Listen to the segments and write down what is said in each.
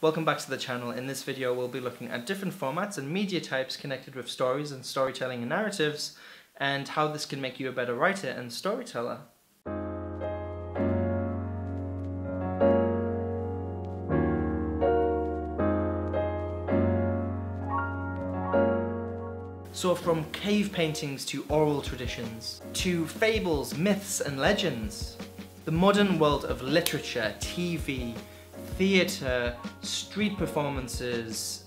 Welcome back to the channel. In this video we'll be looking at different formats and media types connected with stories and storytelling and narratives, and how this can make you a better writer and storyteller. So from cave paintings to oral traditions, to fables, myths and legends, the modern world of literature, TV, theatre, street performances,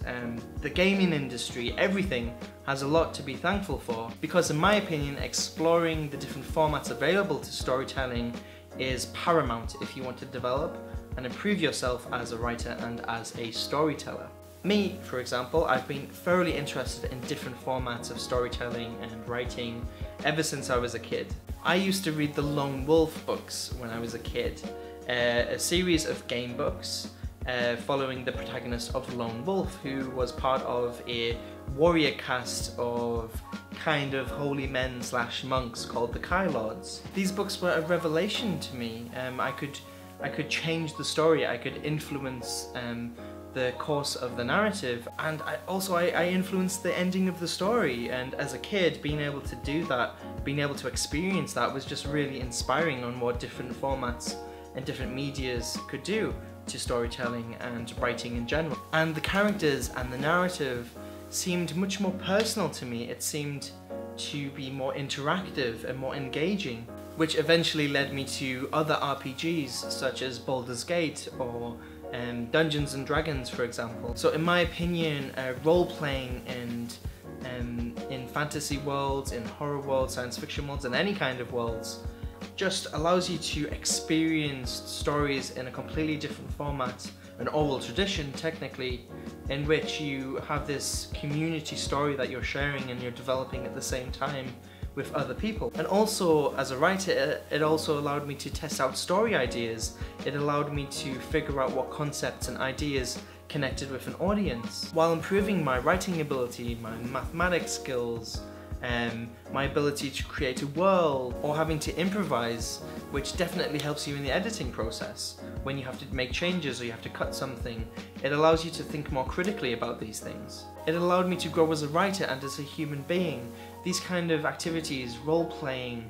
the gaming industry, everything has a lot to be thankful for, because in my opinion exploring the different formats available to storytelling is paramount if you want to develop and improve yourself as a writer and as a storyteller. Me, for example, I've been thoroughly interested in different formats of storytelling and writing ever since I was a kid. I used to read the Lone Wolf books when I was a kid, a series of game books following the protagonist of Lone Wolf, who was part of a warrior caste of kind of holy men / monks called the Kai Lords. These books were a revelation to me. I could change the story, I could influence the course of the narrative, and I influenced the ending of the story. And as a kid, being able to do that, being able to experience that, was just really inspiring on what different formats and different medias could do to storytelling and writing in general. And the characters and the narrative seemed much more personal to me. It seemed to be more interactive and more engaging, which eventually led me to other RPGs such as Baldur's Gate or Dungeons and Dragons, for example. So in my opinion, role-playing and in fantasy worlds, in horror worlds, science fiction worlds, and any kind of worlds just allows you to experience stories in a completely different format, an oral tradition technically, in which you have this community story that you're sharing and you're developing at the same time with other people. And also, as a writer, it also allowed me to test out story ideas. It allowed me to figure out what concepts and ideas connected with an audience, while improving my writing ability, my mathematics skills, my ability to create a world, or having to improvise, which definitely helps you in the editing process. When you have to make changes or you have to cut something, it allows you to think more critically about these things. It allowed me to grow as a writer and as a human being. These kind of activities, role-playing,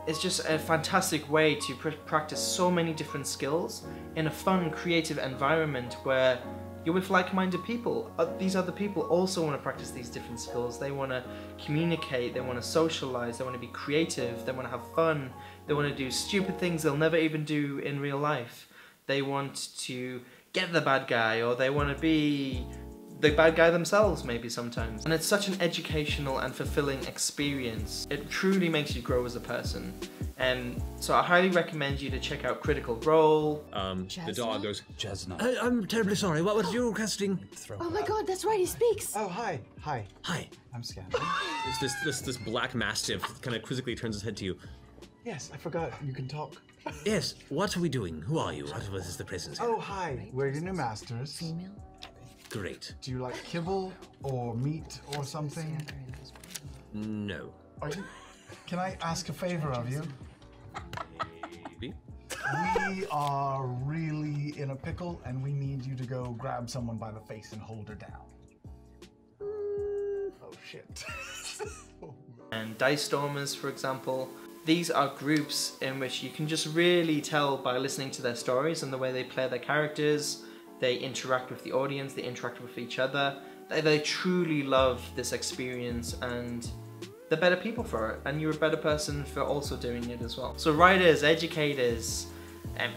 is just a fantastic way to practice so many different skills in a fun, creative environment where you're with like-minded people. These other people also want to practice these different skills. They want to communicate, they want to socialize, they want to be creative, they want to have fun, they want to do stupid things they'll never even do in real life. They want to get the bad guy, or they want to be the bad guy themselves maybe sometimes. And it's such an educational and fulfilling experience. It truly makes you grow as a person. So I highly recommend you to check out Critical Role. The dog goes, Chestnut. I'm terribly sorry. What was you casting? Oh my god, that's right, he speaks! Oh, hi. Hi. Hi. I'm Scan. this black mastiff kind of quizzically turns his head to you. Yes, I forgot. You can talk. Yes. What are we doing? Who are you? What is the presence? Oh, hi. We're your new masters. Female? Great. Do you like kibble or meat or something? No. Can I ask a favor of you? Maybe. We are really in a pickle and we need you to go grab someone by the face and hold her down. Oh shit. And Dice Stormers, for example. These are groups in which you can just really tell by listening to their stories and the way they play their characters. They interact with the audience, they interact with each other. They truly love this experience, and they're better people for it, and you're a better person for also doing it as well. So writers, educators,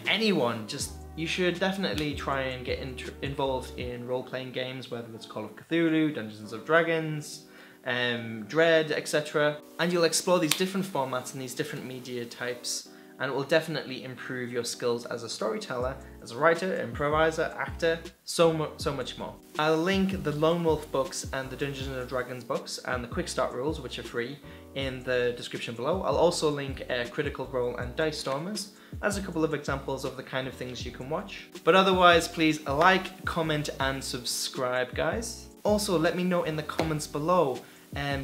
anyone, you should definitely try and get involved in role-playing games, whether it's Call of Cthulhu, Dungeons and Dragons, Dread, etc. And you'll explore these different formats and these different media types, and it will definitely improve your skills as a storyteller, as a writer, improviser, actor, so much more. I'll link the Lone Wolf books and the Dungeons and Dragons books and the Quick Start rules, which are free, in the description below. I'll also link Critical Role and Dice Stormers as a couple of examples of the kind of things you can watch. But otherwise, please like, comment and subscribe, guys. Also, let me know in the comments below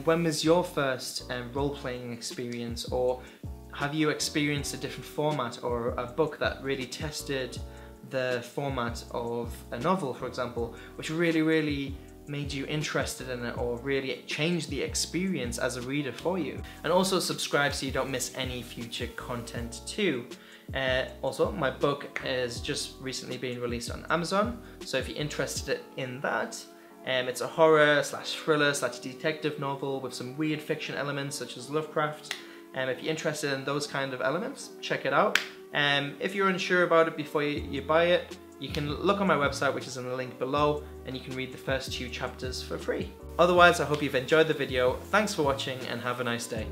when was your first role-playing experience, or have you experienced a different format or a book that really tested the format of a novel, for example, which really made you interested in it or really changed the experience as a reader for you. And also subscribe so you don't miss any future content too. Also, my book has just recently been released on Amazon, so if you're interested in that, it's a horror / thriller / detective novel with some weird fiction elements such as Lovecraft. If you're interested in those kind of elements, check it out. If you're unsure about it before you buy it, you can look on my website, which is in the link below, and you can read the first 2 chapters for free. Otherwise, I hope you've enjoyed the video. Thanks for watching and have a nice day.